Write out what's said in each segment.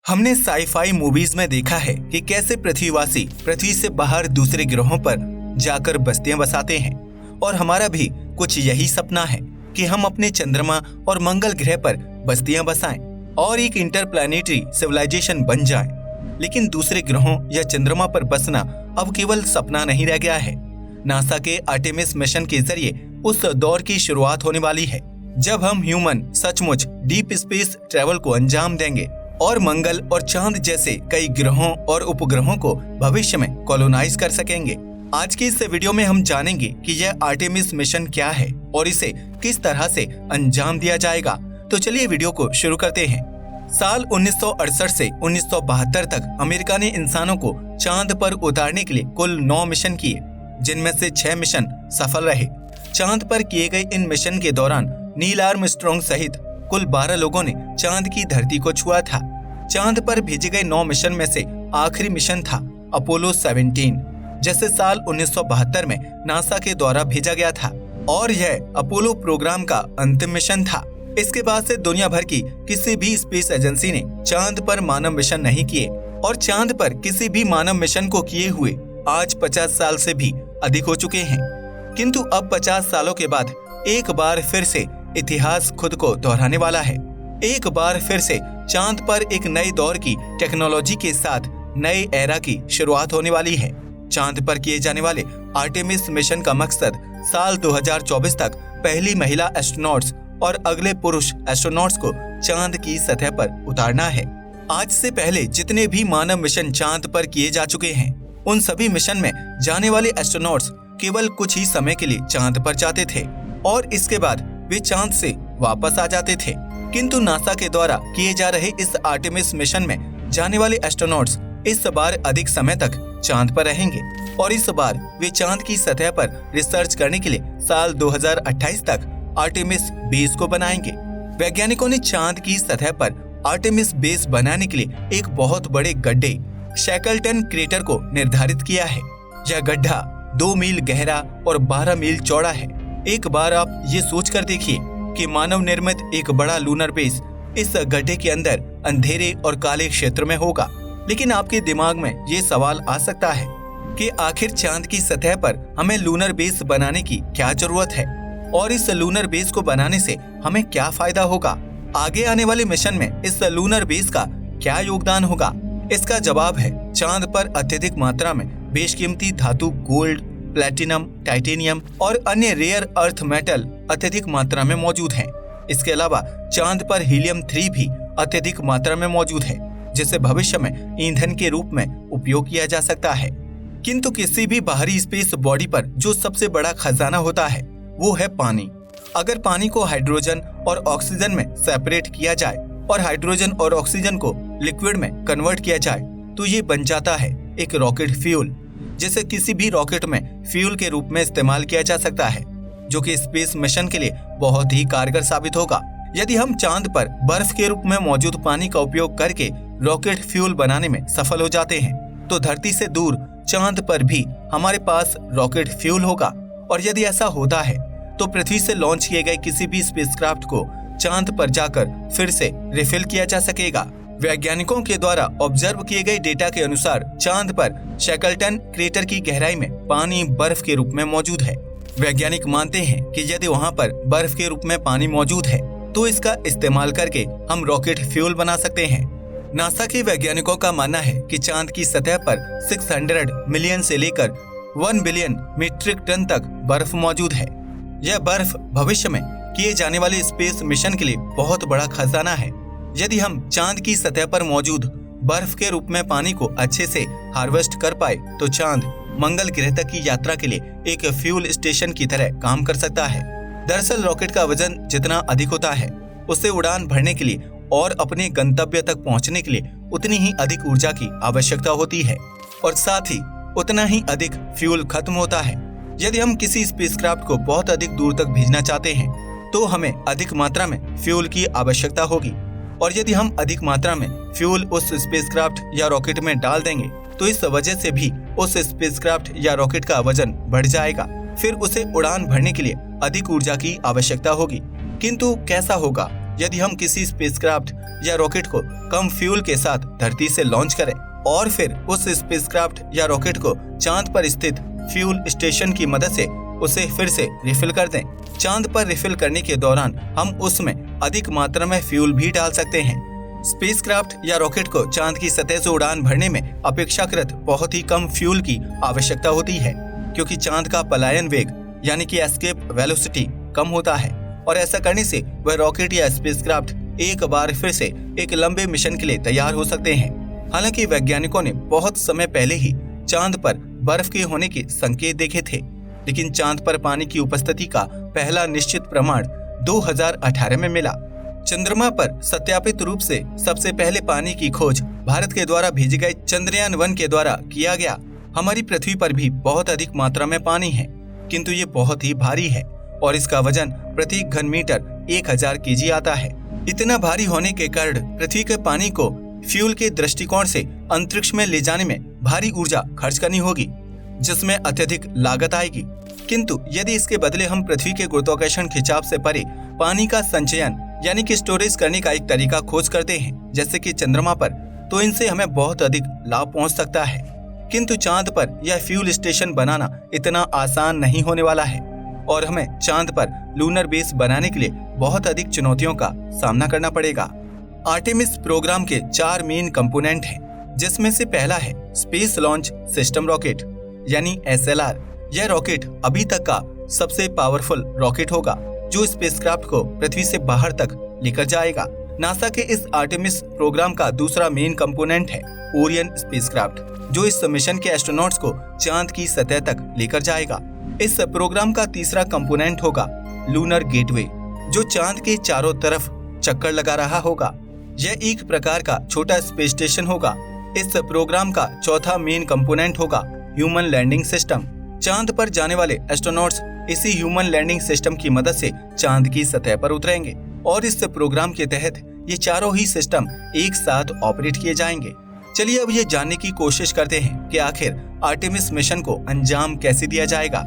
हमने sci fi movies में देखा है कि कैसे पृथ्वीवासी पृथ्वी से बाहर दूसरे ग्रहों पर जाकर बस्तियां बसाते हैं और हमारा भी कुछ यही सपना है कि हम अपने चंद्रमा और मंगल ग्रह पर बस्तियां बसाएं और एक इंटरप्लैनेटरी सिविलाइजेशन बन जाए। लेकिन दूसरे ग्रहों या चंद्रमा पर बसना अब केवल सपना नहीं रह गया है। नासा के आर्टेमिस मिशन के जरिए उस दौर की शुरुआत होने वाली है जब हम ह्यूमन सचमुच डीप स्पेस ट्रैवल को अंजाम देंगे और मंगल और चांद जैसे कई ग्रहों और उपग्रहों को भविष्य में कॉलोनाइज कर सकेंगे। आज की इस वीडियो में हम जानेंगे कि यह आर्टेमिस मिशन क्या है और इसे किस तरह से अंजाम दिया जाएगा। तो चलिए वीडियो को शुरू करते हैं। साल 1968 से 1972 तक अमेरिका ने इंसानों को चांद पर उतारने के लिए कुल 9 मिशन किए, जिनमें से 6 मिशन सफल रहे। चांद पर किए गए इन मिशन के दौरान नील आर्मस्ट्रॉन्ग सहित कुल 12 लोगों ने चांद की धरती को छुआ था। चांद पर भेजे गए 9 मिशन में से आखिरी मिशन था अपोलो 17, जिसे साल 1972 में नासा के द्वारा भेजा गया था और यह अपोलो प्रोग्राम का अंतिम मिशन था। इसके बाद से दुनिया भर की किसी भी स्पेस एजेंसी ने चांद पर मानव मिशन नहीं किए और चांद पर किसी भी मानव मिशन को किए हुए आज 50 साल से भी अधिक हो चुके हैं। किंतु अब 50 सालों के बाद एक बार फिर से इतिहास खुद को दोहराने वाला है। एक बार फिर से चांद पर एक नए दौर की टेक्नोलॉजी के साथ नए एरा की शुरुआत होने वाली है। चांद पर किए जाने वाले आर्टेमिस मिशन का मकसद साल 2024 तक पहली महिला एस्ट्रोनॉट्स और अगले पुरुष एस्ट्रोनॉट्स को चांद की सतह पर उतारना है। आज से पहले जितने भी मानव मिशन चांद पर किए जा चुके हैं, उन सभी मिशन में जाने वाले एस्ट्रोनॉट्स केवल कुछ ही समय के लिए चांद पर जाते थे और इसके बाद वे चांद से वापस आ जाते थे। किंतु नासा के द्वारा किए जा रहे इस आर्टेमिस मिशन में जाने वाले एस्ट्रोनॉट्स इस बार अधिक समय तक चांद पर रहेंगे और इस बार वे चांद की सतह पर रिसर्च करने के लिए साल 2028 तक आर्टेमिस बेस को बनाएंगे। वैज्ञानिकों ने चांद की सतह पर आर्टेमिस बेस बनाने के लिए एक बहुत बड़े गड्ढे शैकलटन क्रेटर को निर्धारित किया है। यह गड्ढा 2 मील गहरा और 12 मील चौड़ा है। एक बार आप ये सोच कर देखिए कि मानव निर्मित एक बड़ा लूनर बेस इस गड्ढे के अंदर अंधेरे और काले क्षेत्र में होगा। लेकिन आपके दिमाग में ये सवाल आ सकता है कि आखिर चांद की सतह पर हमें लूनर बेस बनाने की क्या जरूरत है और इस लूनर बेस को बनाने से हमें क्या फायदा होगा। आगे आने वाले मिशन में इस लूनर बेस का क्या योगदान होगा। इसका जवाब है चांद पर अत्यधिक मात्रा में बेशकीमती धातु गोल्ड, प्लैटिनम, टाइटेनियम और अन्य रेयर अर्थ मेटल अत्यधिक मात्रा में मौजूद हैं। इसके अलावा चांद पर हीलियम 3 भी अत्यधिक मात्रा में मौजूद है, जिसे भविष्य में ईंधन के रूप में उपयोग किया जा सकता है। किंतु किसी भी बाहरी स्पेस बॉडी पर जो सबसे बड़ा खजाना होता है वो है पानी। अगर पानी को हाइड्रोजन और ऑक्सीजन में सेपरेट किया जाए और हाइड्रोजन और ऑक्सीजन को लिक्विड में कन्वर्ट किया जाए तो ये बन जाता है एक रॉकेट फ्यूल, जिसे किसी भी रॉकेट में फ्यूल के रूप में इस्तेमाल किया जा सकता है, जो कि स्पेस मिशन के लिए बहुत ही कारगर साबित होगा। यदि हम चांद पर बर्फ के रूप में मौजूद पानी का उपयोग करके रॉकेट फ्यूल बनाने में सफल हो जाते हैं तो धरती से दूर चांद पर भी हमारे पास रॉकेट फ्यूल होगा। और यदि ऐसा होता है तो पृथ्वी से लॉन्च किए गए किसी भी स्पेसक्राफ्ट को चांद पर जाकर फिर से रिफिल किया जा सकेगा। वैज्ञानिकों के द्वारा ऑब्जर्व किए गए डेटा के अनुसार चांद पर शैकलटन क्रेटर की गहराई में पानी बर्फ के रूप में मौजूद है। वैज्ञानिक मानते हैं कि यदि वहां पर बर्फ के रूप में पानी मौजूद है तो इसका इस्तेमाल करके हम रॉकेट फ्यूल बना सकते हैं। नासा के वैज्ञानिकों का मानना है कि चांद की सतह पर 600 मिलियन से लेकर 1 बिलियन मीट्रिक टन तक बर्फ मौजूद है। यह बर्फ भविष्य में किए जाने वाले स्पेस मिशन के लिए बहुत बड़ा खजाना है। यदि हम चांद की सतह पर मौजूद बर्फ के रूप में पानी को अच्छे से हार्वेस्ट कर पाए तो चांद मंगल ग्रह तक की यात्रा के लिए एक फ्यूल स्टेशन की तरह काम कर सकता है। दरअसल रॉकेट का वजन जितना अधिक होता है उससे उड़ान भरने के लिए और अपने गंतव्य तक पहुंचने के लिए उतनी ही अधिक ऊर्जा की आवश्यकता होती है और साथ ही उतना ही अधिक फ्यूल खत्म होता है। यदि हम किसी स्पेसक्राफ्ट को बहुत अधिक दूर तक भेजना चाहते हैं तो हमें अधिक मात्रा में फ्यूल की आवश्यकता होगी और यदि हम अधिक मात्रा में फ्यूल उस स्पेसक्राफ्ट या रॉकेट में डाल देंगे तो इस वजह से भी उस स्पेसक्राफ्ट या रॉकेट का वजन बढ़ जाएगा। फिर उसे उड़ान भरने के लिए अधिक ऊर्जा की आवश्यकता होगी। किंतु कैसा होगा यदि हम किसी स्पेसक्राफ्ट या रॉकेट को कम फ्यूल के साथ धरती से लॉन्च करें और फिर उस स्पेसक्राफ्ट या रॉकेट को चांद पर स्थित फ्यूल स्टेशन की मदद से उसे फिर से रिफिल कर दें। चांद पर रिफिल करने के दौरान हम उसमें अधिक मात्रा में फ्यूल भी डाल सकते हैं। स्पेसक्राफ्ट या रॉकेट को चांद की सतह से उड़ान भरने में अपेक्षाकृत बहुत ही कम फ्यूल की आवश्यकता होती है, क्योंकि चांद का पलायन वेग यानी कि एस्केप वेलोसिटी कम होता है और ऐसा करने से वह रॉकेट या स्पेसक्राफ्ट एक बार फिर से एक लंबे मिशन के लिए तैयार हो सकते हैं। हालांकि वैज्ञानिकों ने बहुत समय पहले ही चांद पर बर्फ के होने के संकेत देखे थे, लेकिन चांद पर पानी की उपस्थिति का पहला निश्चित प्रमाण 2018 में मिला। चंद्रमा पर सत्यापित रूप से सबसे पहले पानी की खोज भारत के द्वारा भेजे गए चंद्रयान-1 के द्वारा किया गया। हमारी पृथ्वी पर भी बहुत अधिक मात्रा में पानी है, किंतु ये बहुत ही भारी है और इसका वजन प्रति घन मीटर 1000 केजी आता है। इतना भारी होने के कारण पृथ्वी के पानी को फ्यूल के दृष्टिकोण से अंतरिक्ष में ले जाने में भारी ऊर्जा खर्च करनी होगी, जिसमें अत्यधिक लागत आएगी। किंतु यदि इसके बदले हम पृथ्वी के गुरुत्वाकर्षण खिंचाव से परे पानी का संचयन यानी कि स्टोरेज करने का एक तरीका खोज करते हैं, जैसे कि चंद्रमा पर, तो इनसे हमें बहुत अधिक लाभ पहुंच सकता है। किंतु चांद पर यह फ्यूल स्टेशन बनाना इतना आसान नहीं होने वाला है और हमें चांद पर लूनर बेस बनाने के लिए बहुत अधिक चुनौतियों का सामना करना पड़ेगा। आर्टेमिस प्रोग्राम के 4 मेन कंपोनेंट हैं, जिसमें से पहला है स्पेस लॉन्च सिस्टम रॉकेट यानी SLR। यह रॉकेट अभी तक का सबसे पावरफुल रॉकेट होगा जो स्पेसक्राफ्ट को पृथ्वी से बाहर तक लेकर जाएगा। नासा के इस आर्टेमिस प्रोग्राम का दूसरा मेन कंपोनेंट है ओरियन स्पेसक्राफ्ट, जो इस मिशन के एस्ट्रोनॉट्स को चांद की सतह तक लेकर जाएगा। इस प्रोग्राम का तीसरा कंपोनेंट होगा लूनर गेटवे, जो चांद के चारों तरफ चक्कर लगा रहा होगा। यह एक प्रकार का छोटा स्पेस स्टेशन होगा। इस प्रोग्राम का चौथा मेन कंपोनेंट होगा ह्यूमन लैंडिंग सिस्टम। चांद पर जाने वाले एस्ट्रोनॉट्स इसी ह्यूमन लैंडिंग सिस्टम की मदद से चांद की सतह पर उतरेंगे और इस प्रोग्राम के तहत ये चारों ही सिस्टम एक साथ ऑपरेट किए जाएंगे। चलिए अब ये जानने की कोशिश करते हैं कि आखिर आर्टेमिस मिशन को अंजाम कैसे दिया जाएगा।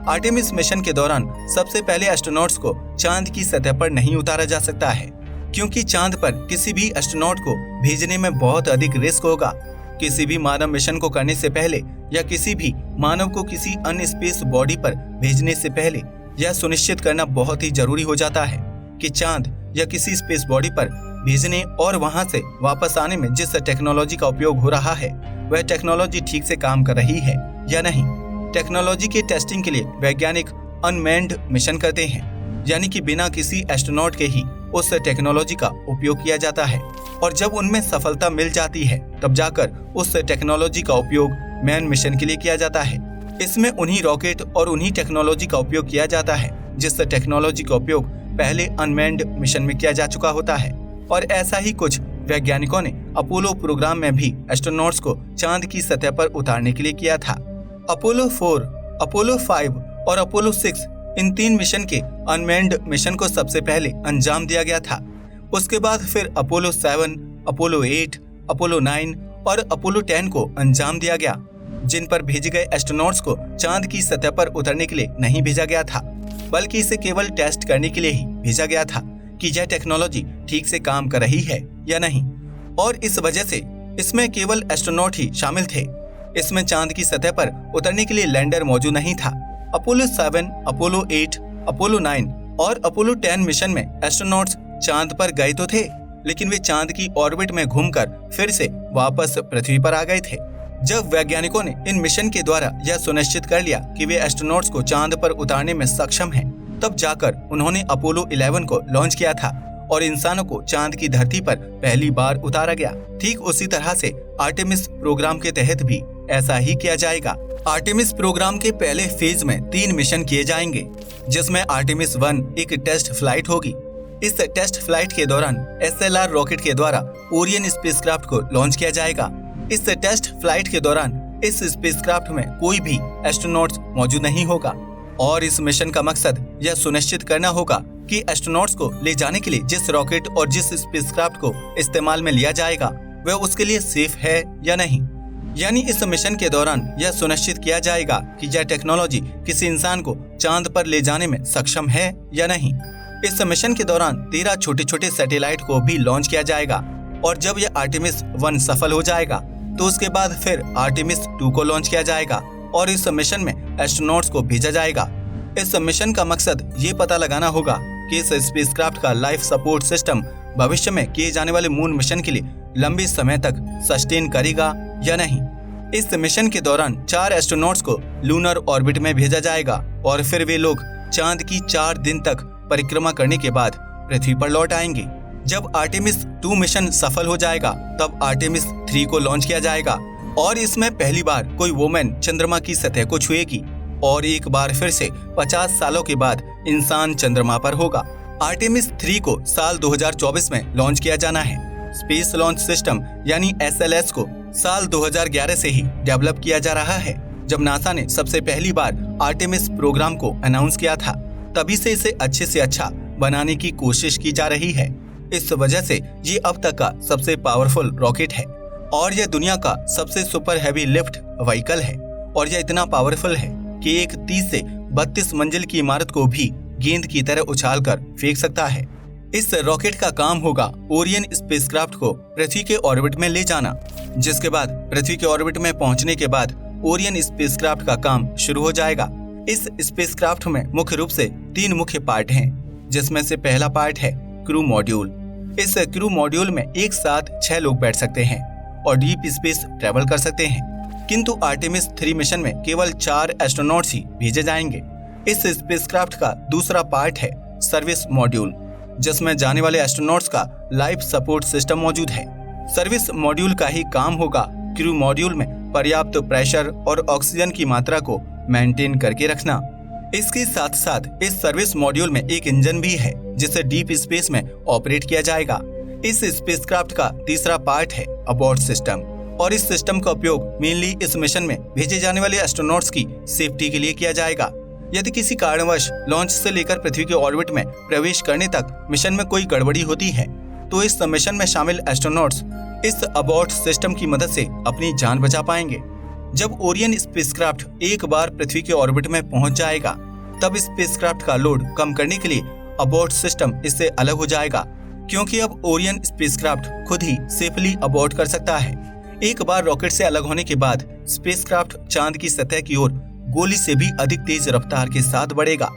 आर्टेमिस मिशन के दौरान सबसे पहले एस्ट्रोनॉट्स को चांद की सतह पर नहीं उतारा जा सकता है, क्योंकि चांद पर किसी भी एस्ट्रोनॉट को भेजने में बहुत अधिक रिस्क होगा। किसी भी मानव मिशन को करने से पहले या किसी भी मानव को किसी अन्य स्पेस बॉडी पर भेजने से पहले यह सुनिश्चित करना बहुत ही जरूरी हो जाता है कि चांद या किसी स्पेस बॉडी पर भेजने और वहां से वापस आने में जिस टेक्नोलॉजी का उपयोग हो रहा है वह टेक्नोलॉजी ठीक से काम कर रही है या नहीं। टेक्नोलॉजी के टेस्टिंग के लिए वैज्ञानिक अनमैन्ड मिशन करते हैं, यानी कि बिना किसी एस्ट्रोनॉट के ही उस टेक्नोलॉजी का उपयोग किया जाता है और जब उनमें सफलता मिल जाती है तब जाकर उस टेक्नोलॉजी का उपयोग मैन मिशन के लिए किया जाता है। इसमें उन्हीं रॉकेट और उन्हीं टेक्नोलॉजी का उपयोग किया जाता है जिस टेक्नोलॉजी का उपयोग पहले अनमैन्ड मिशन में किया जा चुका होता है। और ऐसा ही कुछ वैज्ञानिकों ने अपोलो प्रोग्राम में भी एस्ट्रोनॉट्स को चांद की सतह पर उतारने के लिए किया था। अपोलो 4, अपोलो 5 और अपोलो 6 इन 3 मिशन के अनमैन्ड मिशन को सबसे पहले अंजाम दिया गया था। उसके बाद फिर अपोलो 7, अपोलो 8, अपोलो 9 और अपोलो 10 को अंजाम दिया गया, जिन पर भेजे गए एस्ट्रोनॉट्स को चांद की सतह पर उतरने के लिए नहीं भेजा गया था, बल्कि इसे केवल टेस्ट करने के लिए ही भेजा गया था कि यह टेक्नोलॉजी ठीक से काम कर रही है या नहीं। और इस वजह से इसमें केवल एस्ट्रोनॉट ही शामिल थे। इसमें चांद की सतह पर उतरने के लिए लैंडर मौजूद नहीं था। अपोलो 7, अपोलो 8, अपोलो 9 और अपोलो 10 मिशन में एस्ट्रोनॉट्स चांद पर गए तो थे, लेकिन वे चांद की ऑर्बिट में घूमकर फिर से वापस पृथ्वी पर आ गए थे। जब वैज्ञानिकों ने इन मिशन के द्वारा यह सुनिश्चित कर लिया कि वे एस्ट्रोनॉट्स को चांद पर उतारने में सक्षम हैं, तब जाकर उन्होंने अपोलो 11 को लॉन्च किया था और इंसानों को चांद की धरती पर पहली बार उतारा गया। ठीक उसी तरह से आर्टेमिस प्रोग्राम के तहत भी ऐसा ही किया जाएगा। आर्टेमिस प्रोग्राम के पहले फेज में 3 मिशन किए जाएंगे, जिसमें आर्टेमिस 1 एक टेस्ट फ्लाइट होगी। इस टेस्ट फ्लाइट के दौरान SLR रॉकेट के द्वारा ओरियन स्पेसक्राफ्ट को लॉन्च किया जाएगा। इस टेस्ट फ्लाइट के दौरान इस स्पेसक्राफ्ट में कोई भी एस्ट्रोनॉट्स मौजूद नहीं होगा और इस मिशन का मकसद यह सुनिश्चित करना होगा कि एस्ट्रोनॉट्स को ले जाने के लिए जिस रॉकेट और जिस स्पेसक्राफ्ट को इस्तेमाल में लिया जाएगा वह उसके लिए सेफ है या नहीं। यानी इस मिशन के दौरान यह सुनिश्चित किया जाएगा कि यह टेक्नोलॉजी किसी इंसान को चांद पर ले जाने में सक्षम है या नहीं। इस मिशन के दौरान 13 छोटे छोटे सैटेलाइट को भी लॉन्च किया जाएगा और जब यह आर्टेमिस 1 सफल हो जाएगा तो उसके बाद फिर आर्टेमिस 2 को लॉन्च किया जाएगा और इस मिशन में एस्ट्रोनॉट्स को भेजा जाएगा। इस मिशन का मकसद ये पता लगाना होगा कि इस स्पेसक्राफ्ट का लाइफ सपोर्ट सिस्टम भविष्य में किए जाने वाले मून मिशन के लिए लंबे समय तक सस्टेन करेगा या नहीं। इस मिशन के दौरान 4 एस्ट्रोनॉट्स को लूनर ऑर्बिट में भेजा जाएगा और फिर वे लोग चांद की 4 दिन तक परिक्रमा करने के बाद पृथ्वी पर लौट आएंगे। जब आर्टेमिस 2 मिशन सफल हो जाएगा तब आर्टेमिस 3 को लॉन्च किया जाएगा और इसमें पहली बार कोई वुमेन चंद्रमा की सतह को छुएगी और एक बार फिर से 50 सालों के बाद इंसान चंद्रमा पर होगा। आर्टेमिस 3 को साल 2024 में लॉन्च किया जाना है। स्पेस लॉन्च सिस्टम यानी SLS को साल 2011 से ही डेवलप किया जा रहा है। जब नासा ने सबसे पहली बार आर्टेमिस प्रोग्राम को अनाउंस किया था तभी से इसे अच्छे से अच्छा बनाने की कोशिश की जा रही है। इस वजह से ये अब तक का सबसे पावरफुल रॉकेट है और यह दुनिया का सबसे सुपर हैवी लिफ्ट व्हीकल है और यह इतना पावरफुल है कि एक 30 से 32 मंजिल की इमारत को भी गेंद की तरह उछालकर फेंक सकता है। इस रॉकेट का काम होगा ओरियन स्पेसक्राफ्ट को पृथ्वी के ऑर्बिट में ले जाना, जिसके बाद पृथ्वी के ऑर्बिट में पहुंचने के बाद ओरियन स्पेसक्राफ्ट का काम शुरू हो जाएगा। इस स्पेसक्राफ्ट में मुख्य रूप से 3 मुख्य पार्ट हैं, जिसमें से पहला पार्ट है क्रू मॉड्यूल। इस क्रू मॉड्यूल में एक साथ 6 लोग बैठ सकते हैं और डीप स्पेस ट्रेवल कर सकते हैं, किंतु आर्टेमिस 3 मिशन में केवल 4 एस्ट्रोनॉट्स ही भेजे जाएंगे। इस स्पेसक्राफ्ट का दूसरा पार्ट है सर्विस मॉड्यूल, जिसमें जाने वाले एस्ट्रोनॉट्स का लाइफ सपोर्ट सिस्टम मौजूद है। सर्विस मॉड्यूल का ही काम होगा क्रू मॉड्यूल में पर्याप्त प्रेशर और ऑक्सीजन की मात्रा को मेंटेन करके रखना। इसके साथ साथ इस सर्विस मॉड्यूल में एक इंजन भी है जिसे डीप स्पेस में ऑपरेट किया जाएगा। इस स्पेसक्राफ्ट का तीसरा पार्ट है अबॉर्ट सिस्टम और इस सिस्टम का उपयोग मेनली इस मिशन में भेजे जाने वाले एस्ट्रोनॉट्स की सेफ्टी के लिए किया जाएगा। यदि किसी कारणवश लॉन्च से लेकर पृथ्वी के ऑर्बिट में प्रवेश करने तक मिशन में कोई गड़बड़ी होती है तो इस मिशन में शामिल एस्ट्रोनॉट्स इस अबॉर्ट सिस्टम की मदद से अपनी जान बचा पाएंगे। जब ओरियन स्पेसक्राफ्ट एक बार पृथ्वी के ऑर्बिट में पहुंच जाएगा तब स्पेसक्राफ्ट का लोड कम करने के लिए अबॉर्ट सिस्टम इससे अलग हो जाएगा, क्योंकि अब ओरियन स्पेसक्राफ्ट खुद ही सेफली अबॉर्ट कर सकता है। एक बार रॉकेट से अलग होने के बाद स्पेसक्राफ्ट चांद की सतह की ओर गोली से भी अधिक तेज रफ्तार के साथ बढ़ेगा।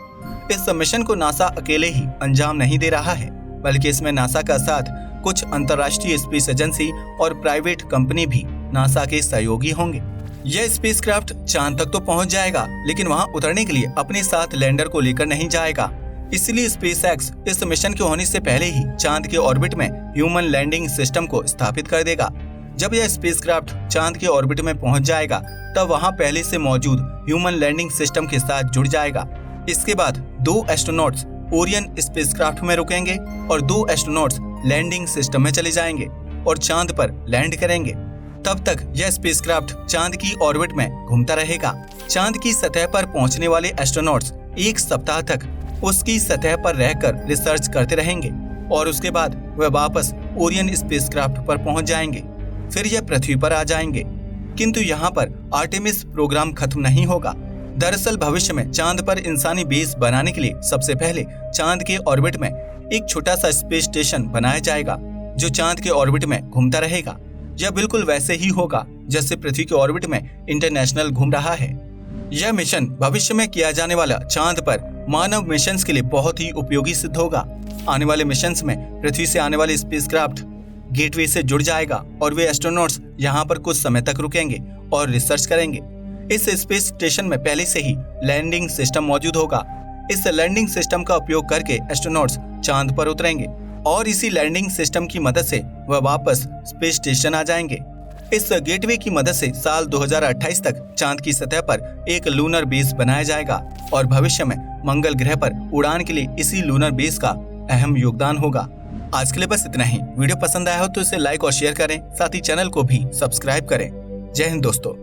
इस मिशन को नासा अकेले ही अंजाम नहीं दे रहा है, बल्कि इसमें नासा का साथ कुछ अंतर्राष्ट्रीय स्पेस एजेंसी और प्राइवेट कंपनी भी नासा के सहयोगी होंगे। यह स्पेसक्राफ्ट चांद तक तो पहुंच जाएगा, लेकिन वहां उतरने के लिए अपने साथ लैंडर को लेकर नहीं जाएगा। इसलिए स्पेसएक्स इस मिशन के होने से पहले ही चांद के ऑर्बिट में ह्यूमन लैंडिंग सिस्टम को स्थापित कर देगा। जब यह स्पेसक्राफ्ट चांद के ऑर्बिट में पहुंच जाएगा तब वहां पहले से मौजूद ह्यूमन लैंडिंग सिस्टम के साथ जुड़ जाएगा। इसके बाद 2 एस्ट्रोनॉट्स ओरियन स्पेसक्राफ्ट में रुकेंगे और 2 एस्ट्रोनॉट्स लैंडिंग सिस्टम में चले जाएंगे और चांद पर लैंड करेंगे। तब तक यह स्पेसक्राफ्ट चांद की ऑर्बिट में घूमता रहेगा। चांद की सतह पर पहुंचने वाले एस्ट्रोनॉट्स 1 सप्ताह तक उसकी सतह पर रहकर रिसर्च करते रहेंगे और उसके बाद वह वापस ओरियन स्पेसक्राफ्ट पर पहुंच जाएंगे। फिर यह पृथ्वी पर आ जाएंगे। किंतु यहाँ पर आर्टेमिस प्रोग्राम खत्म नहीं होगा। दरअसल भविष्य में चांद पर इंसानी बेस बनाने के लिए सबसे पहले चांद के ऑर्बिट में एक छोटा सा स्पेस स्टेशन बनाया जाएगा जो चांद के ऑर्बिट में घूमता रहेगा। यह बिल्कुल वैसे ही होगा जैसे पृथ्वी के ऑर्बिट में इंटरनेशनल घूम रहा है। यह मिशन भविष्य में किया जाने वाला चांद पर मानव मिशन के लिए बहुत ही उपयोगी सिद्ध होगा। आने वाले मिशन में पृथ्वी से आने वाले स्पेसक्राफ्ट गेटवे से जुड़ जाएगा और वे एस्ट्रोनॉट्स यहाँ पर कुछ समय तक रुकेंगे और रिसर्च करेंगे। इस स्पेस स्टेशन में पहले से ही लैंडिंग सिस्टम मौजूद होगा। इस लैंडिंग सिस्टम का उपयोग करके एस्ट्रोनॉट्स चांद पर उतरेंगे और इसी लैंडिंग सिस्टम की मदद से वह वापस स्पेस स्टेशन आ जाएंगे। इस गेटवे की मदद से साल 2028 तक चांद की सतह पर एक लूनर बेस बनाया जाएगा और भविष्य में मंगल ग्रह पर उड़ान के लिए इसी लूनर बेस का अहम योगदान होगा। आज के लिए बस इतना ही। वीडियो पसंद आया हो तो इसे लाइक और शेयर करें, साथ ही चैनल को भी सब्सक्राइब करें। जय हिंद दोस्तों।